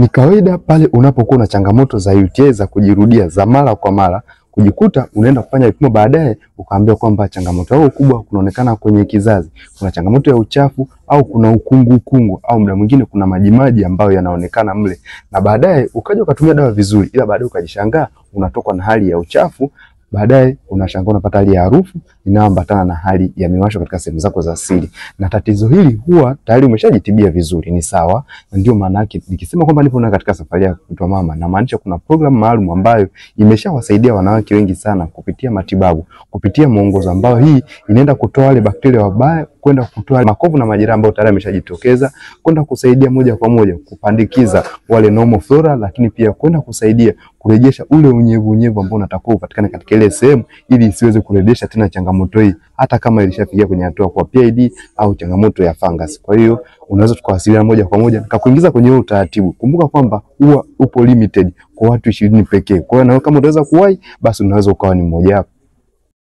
Ni kawaida pale unapokuwa na changamoto za UTI za kujirudia za mara kwa mara, kujikuta unaenda kufanya vipimo baadaye ukaambiwa kwamba changamoto yako kubwa kunaonekana kwenye kizazi. Kuna changamoto ya uchafu au kuna ukungu au muda mwingine kuna majimaji ambayo yanaonekana mle. Na baadaye ukaja ukatumia dawa vizuri ila baadaye ukajishangaa unatokwa na hali ya uchafu. Baadaye unashangaa unapata hali ya harufu inayoambatana na hali ya miwasho katika sehemu zako za siri. Na tatizo hili huwa tayari umeshajitibia vizuri, ni sawa. Na ndio maana yake nikisema kwamba nipo na katika safari ya kuitwa mama, na maanisha kuna program maalum ambayo imeshawasaidia wanawake wengi sana kupitia matibabu, kupitia mwongozo ambao hii inaenda kutoa wale bakteria wabaya, kwenda kutoa makovu na majeraha ambayo tayari yameshajitokeza, kwenda kusaidia moja kwa moja kupandikiza wale normal flora, lakini pia kwenda kusaidia kurejesha ule unyevu ambao unatakiwa upatikane katika ile sehemu ili isiweze kurejesha tena changamoto hii hata kama ilishafikia kwenye hatua kwa PID au changamoto ya fungus. Kwa hiyo unaweza tukawasiliana moja kwa moja nikakuingiza kwenye huo utaratibu. Kumbuka kwamba huwa upo limited kwa watu 20 pekee. Kwa hiyo na kama unaweza kuwahi basi unaweza ukawa ni mmoja wapo.